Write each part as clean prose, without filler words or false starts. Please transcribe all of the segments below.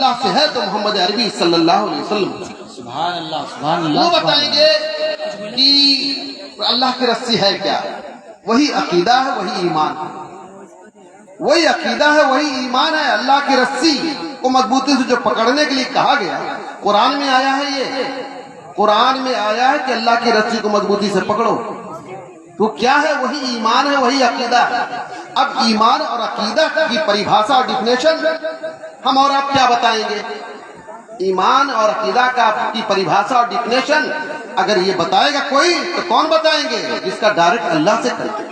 اللہ سے ہے تو محمد عربی صلی اللہ علیہ وسلم سبحان اللہ سبحان اللہ وہ بتائیں گے کہ اللہ کی رسی ہے کیا. وہی عقیدہ ہے, وہی ایمان ہے. وہی عقیدہ ہے, وہی ایمان ہے. اللہ کی رسی کو مضبوطی سے جو پکڑنے کے لیے کہا گیا, قرآن میں آیا ہے, یہ قرآن میں آیا ہے کہ اللہ کی رسی کو مضبوطی سے پکڑو. تو کیا ہے؟ وہی ایمان ہے, وہی عقیدہ ہے. اب ایمان اور عقیدہ کی پریبھاشا اور ڈیفینیشن ہم اور آپ کیا بتائیں گے؟ ایمان اور عقیدہ کی پریبھاشا اور ڈیفینیشن اگر یہ بتائے گا کوئی تو کون بتائیں گے؟ جس کا ڈائریکٹ اللہ سے کرتے,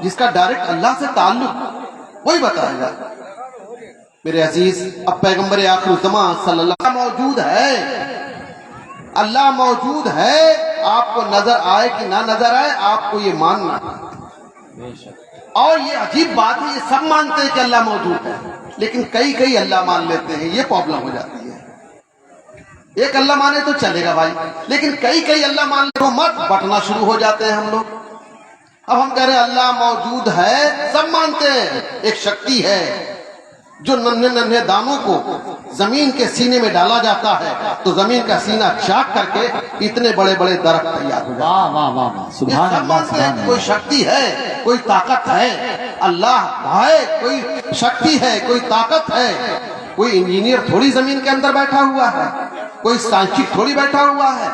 جس کا ڈائریکٹ اللہ سے تعلق, وہی بتائے گا. میرے عزیز, اب پیغمبر آخر الزمان صلی اللہ علیہ وسلم موجود ہے, اللہ موجود ہے. آپ کو نظر آئے کہ نہ نظر آئے, آپ کو یہ ماننا ہے. اور یہ عجیب بات ہے, یہ سب مانتے ہیں کہ اللہ موجود ہے, لیکن کئی اللہ مان لیتے ہیں. یہ پرابلم ہو جاتی ہے. ایک اللہ مانے تو چلے گا بھائی, لیکن کئی اللہ مان لے تو مت بٹنا شروع ہو جاتے ہیں ہم لوگ. اب ہم کہہ رہے ہیں اللہ موجود ہے, سب مانتے ہیں. ایک شکتی ہے جو ننھے دانوں کو زمین کے سینے میں ڈالا جاتا ہے تو زمین کا سینہ چاک کر کے اتنے بڑے بڑے درخت تیار ہو جاتے ہیں. کوئی شکتی ہے, کوئی طاقت ہے. اللہ ہے, کوئی شکتی ہے, کوئی طاقت ہے. کوئی انجینئر تھوڑی زمین کے اندر بیٹھا ہوا ہے, کوئی سائنسٹسٹ تھوڑی بیٹھا ہوا ہے.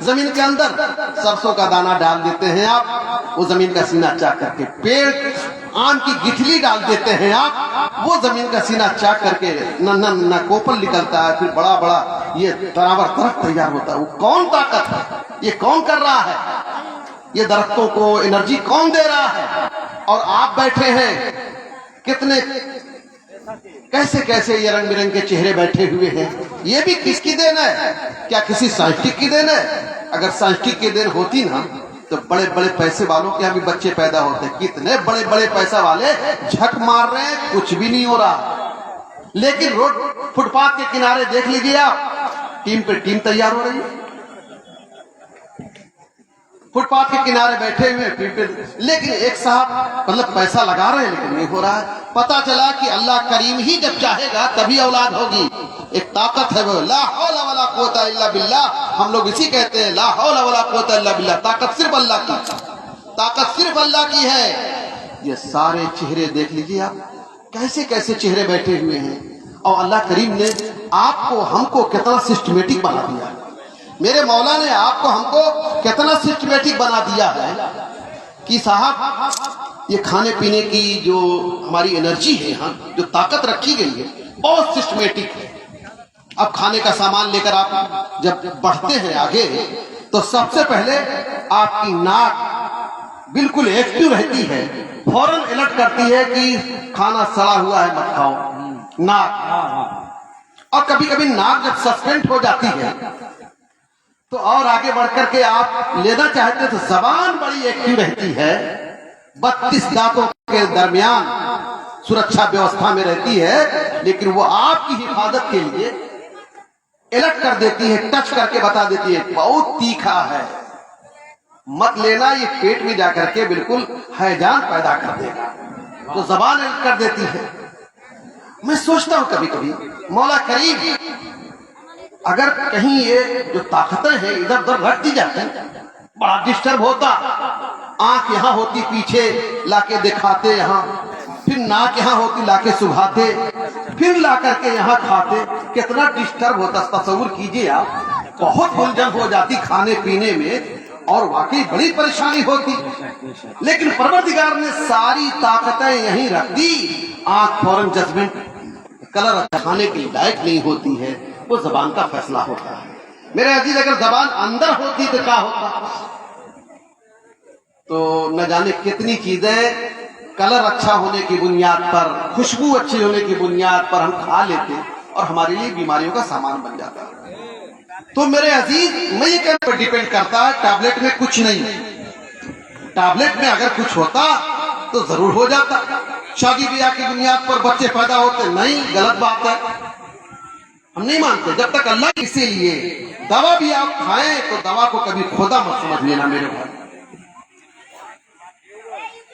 زمین کے اندر سرسوں کا دانہ ڈال دیتے ہیں آپ, وہ زمین کا سینہ چاک کر کے. پیڑ آم کی گٹھلی ڈال دیتے ہیں آپ, وہ زمین کا سینہ چاک کر کے نہ کوپل نکلتا ہے, پھر بڑا بڑا یہ برابر درخت تیار ہوتا ہے. وہ کون طاقت ہے؟ یہ کون کر رہا ہے؟ یہ درختوں کو انرجی کون دے رہا ہے؟ اور آپ بیٹھے ہیں, کتنے کیسے یہ رنگ برنگ کے چہرے بیٹھے ہوئے ہیں. یہ بھی کس کی دین ہے؟ کیا کسی سائنسٹسٹ کی دین ہے؟ اگر سائنسٹسٹ کی دین ہوتی نا تو بڑے بڑے پیسے والوں کے یہاں بھی بچے پیدا ہوتے. کتنے بڑے پیسہ والے جھک مار رہے ہیں, کچھ بھی نہیں ہو رہا. لیکن روڈ فٹ پاتھ کے کنارے دیکھ لیجیے آپ, ٹیم پہ ٹیم تیار ہو رہی ہے. فٹ پاتھ کے کنارے بیٹھے ہوئے, لیکن ایک صاحب مطلب پیسہ لگا رہے ہیں لیکن نہیں ہو رہا ہے. پتا چلا کہ اللہ کریم ہی جب چاہے گا تبھی اولاد ہوگی. ایک طاقت ہے, وہ لا حول ولا قوت الا باللہ. ہم لوگ اسی کہتے ہیں لا حول ولا قوت الا باللہ. طاقت صرف اللہ کی, طاقت صرف اللہ کی ہے. یہ سارے چہرے دیکھ لیجیے آپ, کیسے چہرے بیٹھے ہوئے ہیں. اور اللہ کریم نے آپ کو ہم کو کتنا سسٹمیٹک بنا دیا. میرے مولا نے آپ کو ہم کو کتنا سسٹمیٹک بنا دیا ہے کہ صاحب یہ کھانے پینے کی جو ہماری انرجی ہے, یہاں جو طاقت رکھی گئی ہے بہت سسٹمیٹک ہے. اب کھانے کا سامان لے کر آپ جب بڑھتے ہیں آگے تو سب سے پہلے آپ کی ناک بالکل ایکٹیو رہتی ہے, فوراً الرٹ کرتی ہے کہ کھانا سڑا ہوا ہے مت کھاؤ. ناک, اور کبھی کبھی ناک جب سسپینڈ ہو جاتی ہے تو اور آگے بڑھ کر کے آپ لینا چاہتے ہیں تو زبان بڑی ایکٹیو رہتی ہے. 32 دانتوں کے درمیان سرکشا ویوستھا میں رہتی ہے, لیکن وہ آپ کی حفاظت کے لیے الرٹ کر دیتی ہے, ٹچ کر کے بتا دیتی ہے بہت تیکھا ہے, مت لینا. یہ پیٹ میں جا کر کے بالکل ہیجان پیدا کر دے گا, تو زبان الرٹ کر دیتی ہے. میں سوچتا ہوں کبھی کبھی مولا کریم اگر کہیں یہ جو طاقتیں ہیں ادھر ادھر رکھ دی جاتی بڑا ڈسٹرب ہوتا. آنکھ یہاں ہوتی پیچھے لا کے دکھاتے یہاں, پھر ناک یہاں ہوتی لا کے سبھاتے, پھر لا کر کے یہاں کھاتے. کتنا ڈسٹرب ہوتا, تصور کیجئے آپ. بہت الجھن ہو جاتی کھانے پینے میں اور واقعی بڑی پریشانی ہوتی. لیکن پروردگار نے ساری طاقتیں یہیں رکھ دی. آنکھ فوراً ججمنٹ کلر کھانے کے لائق نہیں ہوتی ہے, وہ زبان کا فیصلہ ہوتا ہے. میرے عزیز اگر زبان اندر ہوتی تو کیا ہوتا؟ تو نہ جانے کتنی چیزیں کلر اچھا ہونے کی بنیاد پر, خوشبو اچھی ہونے کی بنیاد پر ہم کھا لیتے اور ہمارے لیے بیماریوں کا سامان بن جاتا. تو میرے عزیز میں یہ کہنے پر ڈیپینڈ کرتا ہے, ٹیبلٹ میں کچھ نہیں. ٹیبلٹ میں اگر کچھ ہوتا تو ضرور ہو جاتا. شادی بیاہ کی بنیاد پر بچے پیدا ہوتے, نہیں, غلط بات ہے, ہم نہیں مانتے جب تک اللہ. اسی لیے دوا بھی آپ کھائیں تو دوا کو کبھی خدا مت سمجھ لینا میرے بھائی.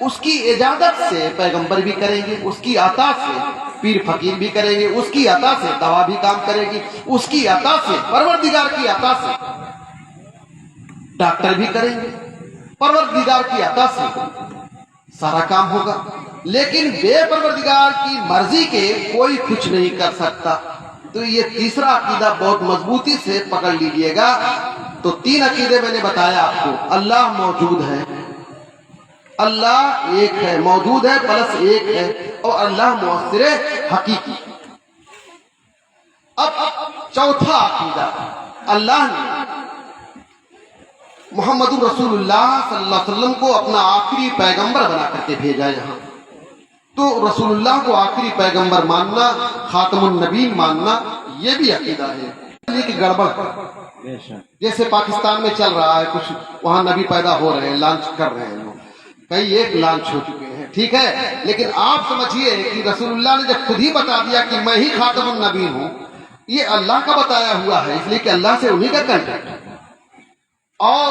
اس کی اجازت سے پیغمبر بھی کریں گے، اس کی عطا سے پیر فقیر بھی کریں گے، اس کی عطا سے دوا بھی کام کرے گی، اس کی عطا سے پروردگار کی عطا سے ڈاکٹر بھی کریں گے، پروردگار کی عطا سے سارا کام ہوگا۔ لیکن بے پروردگار کی مرضی کے کوئی کچھ نہیں کر سکتا۔ تو یہ تیسرا عقیدہ بہت مضبوطی سے پکڑ لیجئے گا۔ تو 3 عقیدے میں نے بتایا آپ کو۔ اللہ موجود ہے، اللہ ایک ہے، موجود ہے پلس ایک ہے، اور اللہ مؤثر حقیقی۔ اب چوتھا عقیدہ، اللہ نے محمد رسول اللہ صلی اللہ علیہ وسلم کو اپنا آخری پیغمبر بنا کر کے بھیجا یہاں۔ تو رسول اللہ کو آخری پیغمبر ماننا، خاتم النبیین ماننا، یہ بھی عقیدہ ہے۔ لیکن گڑبڑ بے شک جیسے پاکستان میں چل رہا ہے، کچھ وہاں نبی پیدا ہو رہے ہیں، لانچ کر رہے ہیں لوگ، کئی ایک لانچ ہو چکے ہیں، ٹھیک ہے، لیکن آپ سمجھیے کہ رسول اللہ نے جب خود ہی بتا دیا کہ میں ہی خاتم النبی ہوں، یہ اللہ کا بتایا ہوا ہے، اس لیے کہ اللہ سے انہی کا کنٹیکٹ ہے۔ اور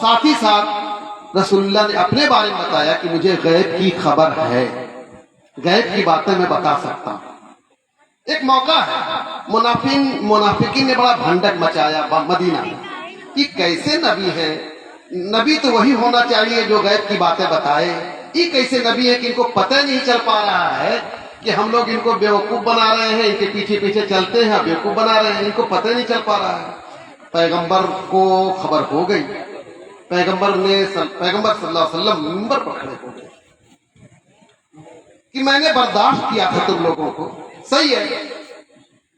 ساتھ ہی ساتھ رسول اللہ نے اپنے بارے میں بتایا کہ مجھے غیب کی خبر ہے، غیب کی باتیں میں بتا سکتا ہوں۔ ایک موقع ہے، منافقین نے بڑا بھنڈک مچایا مدینہ میں کہ کیسے نبی ہے، نبی تو وہی ہونا چاہیے جو غیب کی باتیں بتائے، یہ کیسے نبی ہے کہ ان کو پتہ نہیں چل پا رہا ہے کہ ہم لوگ ان کو بیوقوف بنا رہے ہیں، ان کے پیچھے پیچھے چلتے ہیں، بیوقوف بنا رہے ہیں، ان کو پتہ نہیں چل پا رہا ہے۔ پیغمبر کو خبر ہو گئی، پیغمبر صلی اللہ علیہ وسلم منبر پر کھڑے ہو گئے کہ میں نے برداشت کیا تھا تم لوگوں کو، صحیح ہے،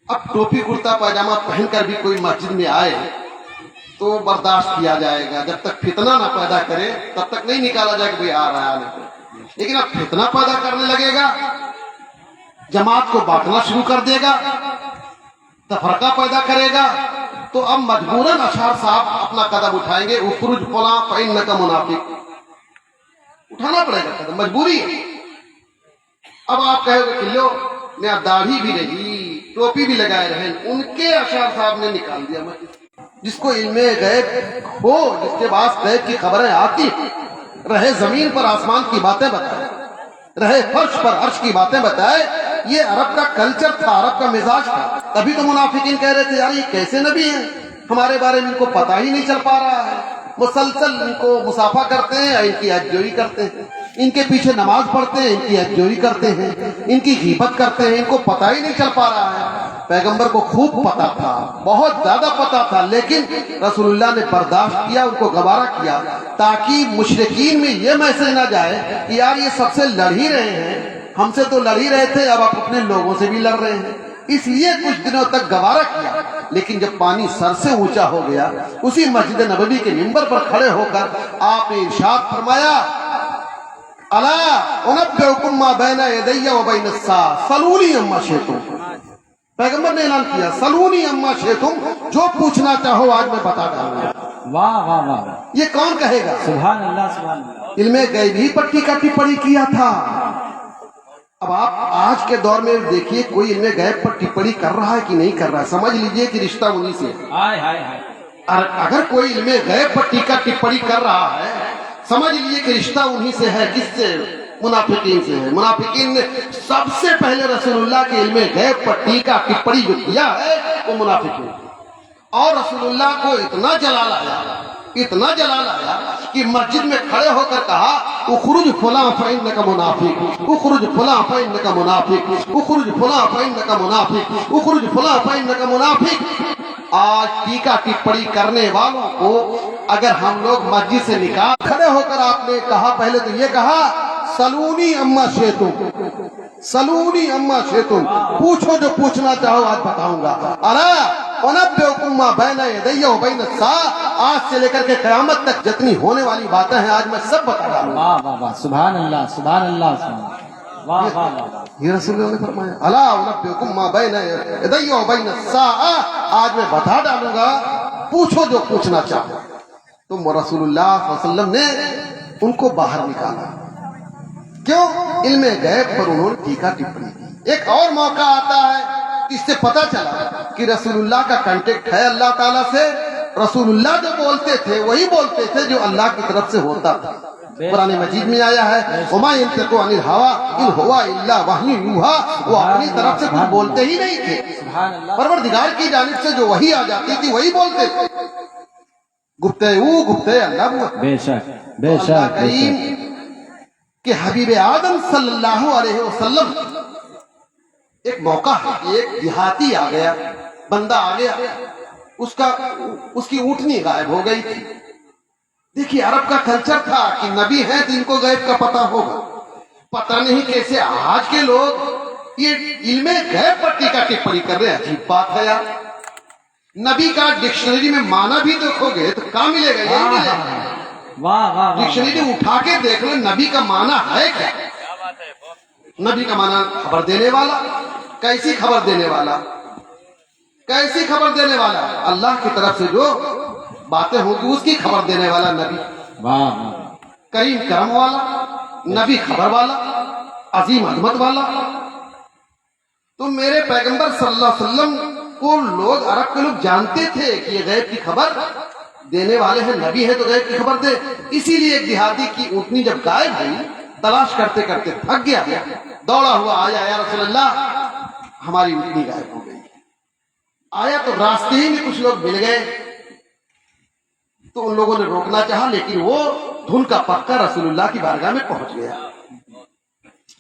اب ٹوپی کرتا پاجامہ پہن کر بھی کوئی مسجد میں آئے تو برداشت کیا جائے گا، جب تک فتنہ نہ پیدا کرے تب تک نہیں نکالا جائے کہ بھئی آ رہا ہے۔ لیکن اب فتنہ پیدا کرنے لگے گا، جماعت کو بانٹنا شروع کر دے گا، تفرقہ پیدا کرے گا، تو اب مجبوراً اشعار صاحب اپنا قدم اٹھائیں گے، اخرج فلاں فإنک منافق، اٹھانا پڑے گا قدم، مجبوری ہے۔ اب آپ کہو گے کہ لو میرا داڑھی بھی رہی، ٹوپی بھی لگائے رہے، ان کے اشعار صاحب نے نکال دیا۔ جس کو علم غیب ہو، جس کے پاس غیب کی خبریں آتی، رہے زمین پر آسمان کی باتیں بتائے، رہے فرش پر عرش کی باتیں بتائے، یہ عرب کا کلچر تھا، عرب کا مزاج تھا۔ تبھی تو منافقین کہہ رہے تھے یار یہ کیسے نبی ہیں، ہمارے بارے میں ان کو پتہ ہی نہیں چل پا رہا ہے، مسلسل ان کو مصافحہ کرتے ہیں، ان کی حججوئی کرتے ہیں، ان کے پیچھے نماز پڑھتے ہیں، ان کی حججوئی کرتے ہیں، ان کی غیبت کرتے ہیں، ان کو پتہ ہی نہیں چل پا رہا ہے۔ پیغمبر کو خوب پتہ تھا، بہت زیادہ پتہ تھا، لیکن رسول اللہ نے برداشت کیا، ان کو گوارا کیا، تاکہ مشرکین میں یہ میسج نہ جائے کہ یار یہ سب سے لڑ ہی رہے ہیں، ہم سے تو لڑ ہی رہے تھے، اب آپ اپنے لوگوں سے بھی لڑ رہے ہیں۔ اس لیے کچھ دنوں تک گوارا کیا، لیکن جب پانی سر سے اونچا ہو گیا، اسی مسجد نبوی کے منبر پر کھڑے ہو کر آپ نے ارشاد فرمایا، الا انبئکم ما بین یدی و بین الساعۃ سلونی عما شئتم۔ پیغمبر نے اعلان کیا، سلونی عما شئتم، جو پوچھنا چاہو آج میں بتا دوں گا۔ واہ واہ واہ، یہ کون کہے گا؟ سبحان اللہ سبحان اللہ۔ علم غیب ہی پر ٹیکا ٹپڑی کیا تھا۔ اب آپ آج کے دور میں دیکھیے کوئی علم غیب پر ٹپڑی کر رہا ہے کہ نہیں کر رہا ہے، سمجھ لیجئے کہ رشتہ انہی سے ہے۔ ہائے ہائے ہائے، اگر کوئی علم غیب پر ٹیکا ٹپڑی کر رہا ہے، سمجھ لیجئے کہ رشتہ انہی سے ہے۔ کس سے؟ منافقین سے ہے۔ منافقین نے سب سے پہلے رسول اللہ کے علم غیب پر ٹیکا ٹپڑی جو کیا ہے وہ منافقین، اور رسول اللہ کو اتنا جلال آیا، اتنا جلال آیا کہ مسجد میں کھڑے ہو کر کہا، اخرج فلاں فإنک منافق، اخرج فلاں فإنک منافق، اخرج فلاں فإنک منافق، اخرج فلاں فإنک منافق۔ آج ٹیکا ٹپڑی کرنے والوں کو اگر ہم لوگ مسجد سے نکال، کھڑے ہو کر آپ نے کہا، پہلے تو یہ کہا سلونی اما شئتم، سلونی اما شئتم، پوچھو جو پوچھنا چاہو آج بتاؤں گا۔ الا انبئکم ما بین یدی و بین الساعۃ، آج سے لے کر کے قیامت تک جتنی ہونے والی باتیں ہیں آج میں سب بتا رہا ہوں۔ واہ واہ واہ، سبحان اللہ سبحان اللہ سبحان اللہ، واہ واہ واہ۔ یہ رسول اللہ نے فرمایا، الا انبئکم ما بین یدی و بین الساعۃ، آج میں بتا ڈالوں گا، پوچھو جو پوچھنا چاہو۔ تو رسول اللہ صلی اللہ علیہ وسلم نے ان کو باہر نکالا، کیوں؟ علم غیب پر انہوں نے ٹیکا ٹپڑی کی۔ ایک اور موقع آتا ہے، اس سے پتہ چلا کہ رسول اللہ کا کانٹیکٹ ہے اللہ تعالیٰ سے، رسول اللہ جو بولتے تھے وہی بولتے تھے جو اللہ کی طرف سے ہوتا تھا۔ قرآن مجید میں آیا ہے وما ينطق عن الهوى ان هو الا وحی یوحى، وہ اپنی طرف سے کچھ بولتے ہی نہیں تھے، سبحان اللہ، پروردگار کی جانب سے جو وحی آ جاتی تھی وہی بولتے تھے، گفتے اللہ ہوا۔ بے شک بے اللہ شک بے کریم شک، کہ حبیب آدم صلی اللہ علیہ وسلم ایک موقع ہے کہ ایک دیہاتی آ گیا، بندہ آ گیا، اس کی اونٹنی غائب ہو گئی تھی۔ دیکھیے عرب کا کلچر تھا کہ نبی ہیں تو ان کو غیب کا پتہ ہوگا، پتہ نہیں کیسے آج کے لوگ یہ علم غیب پر ٹیکا ٹپڑی کر رہے ہیں، عجیب بات ہے یار۔ نبی کا ڈکشنری میں معنی بھی دیکھو گے تو کہاں ملے گا؟ یہی ملے گا۔ واہ واہ واہ، ڈکشنری اٹھا کے دیکھ لو نبی کا معنی ہے کیا؟ نبی کا معنی خبر دینے والا۔ کیسی خبر دینے والا؟ کیسی خبر دینے والا؟ اللہ کی طرف سے جو باتیں ہوں گی اس کی خبر دینے والا نبی، واہ واہ، کریم کرم والا نبی، خبر والا، عظیم عظمت والا۔ تو میرے پیغمبر صلی اللہ علیہ وسلم کو لوگ، عرب کے لوگ جانتے تھے کہ یہ غیب کی خبر دینے والے ہیں، نبی ہے تو غیب کی خبر دے۔ اسی لیے ایک دیہاتی کی اونٹنی جب غائب ہوئی، تلاش کرتے کرتے تھک گیا، دوڑا ہوا آیا، یا رسول اللہ ہماری اونٹنی غائب ہو گئی۔ آیا تو راستے ہی میں کچھ لوگ مل گئے تو ان لوگوں نے روکنا چاہا، لیکن وہ دھن کا پکا رسول اللہ کی بارگاہ میں پہنچ گیا۔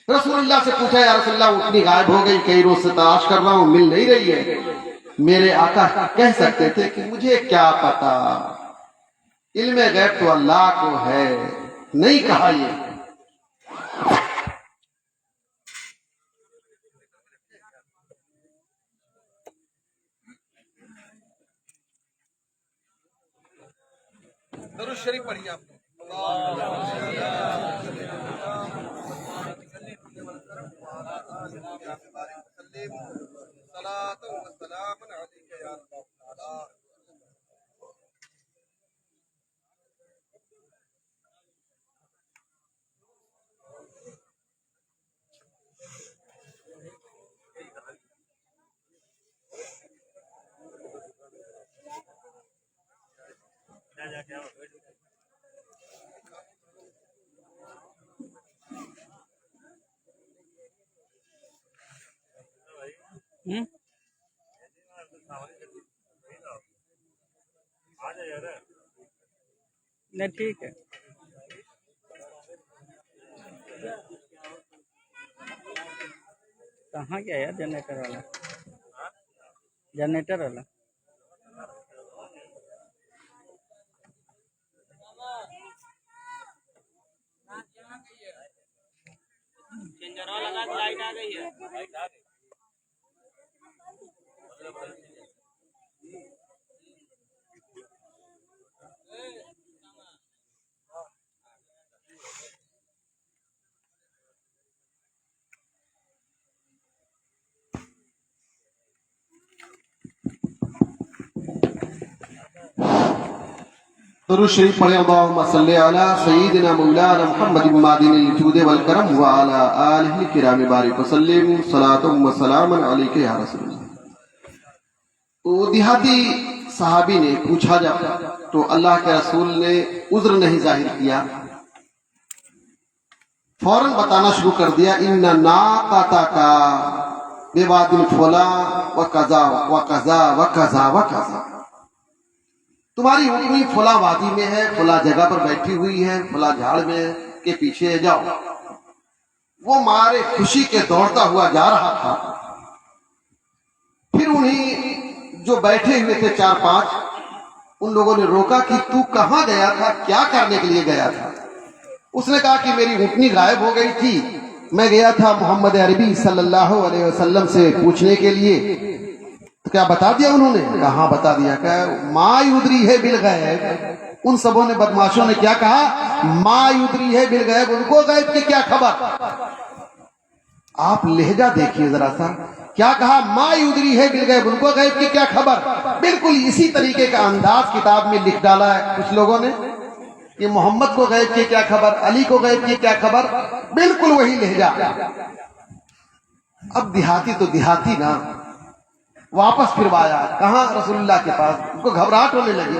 رسول اللہ سے پوچھا یا رسول اللہ اونٹنی غائب ہو گئی، کئی روز سے تلاش کر رہا ہوں مل نہیں رہی ہے۔ میرے آقا کہہ سکتے تھے کہ مجھے کیا پتا، علم غیب تو اللہ کو ہے، نہیں کہا یہ۔ درود شریف پڑھیے آپ نہیں ٹھیک ہے۔ کہاں گیا یار جنریٹر والا؟ جنریٹر والا لائٹ آ گئی ہے۔ درود شریف پڑھیں، اللہم صلی علی سیدنا مولانا محمد معدن الجود والکرم وعلی آلہ الکرام بارک وسلم، صلاۃ و سلام علیک یا رسول اللہ۔ تو دیہاتی صحابی نے پوچھا جب تو اللہ کے رسول نے عذر نہیں ظاہر کیا، فوراً بتانا شروع کر دیا، ان ناقتک بواد فلاں وکذا وکذا وکذا وکذا، تمہاری اونٹنی فلاں وادی میں ہے، فلاں جگہ پر بیٹھی ہوئی ہے، فلاں جھاڑ میں کے پیچھے جاؤ۔ وہ مارے خوشی کے دوڑتا ہوا جا رہا تھا۔ پھر انہیں جو بیٹھے ہوئے تھے 4-5 ان لوگوں نے روکا کہ تو کہاں گیا تھا، کیا کرنے کے لیے گیا تھا؟ اس نے کہا کہ میری اونٹنی غائب ہو گئی تھی، میں گیا تھا محمد عربی صلی اللہ علیہ وسلم سے پوچھنے کے لیے۔ تو کیا بتا دیا انہوں نے؟ کہاں بتا دیا، کہ ما یدری ہے بالغیب۔ ان سبوں نے، بدماشوں نے کیا کہا؟ ما یدری ہے بالغیب، ان کو غیب کی کیا خبر؟ آپ لہجہ دیکھیے ذرا سا، کیا کہا؟ ما یدری ہے بالغیب، ان کو غیب کی کیا خبر؟ بالکل اسی طریقے کا انداز کتاب میں لکھ ڈالا ہے کچھ لوگوں نے کہ محمد کو غیب کی کیا خبر، علی کو غیب کی کیا خبر، بالکل وہی لہجہ۔ اب دیہاتی تو دیہاتی نا، واپس پھروایا، کہاں؟ رسول اللہ کے پاس۔ ان کو گھبراہٹ ہونے لگی،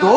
2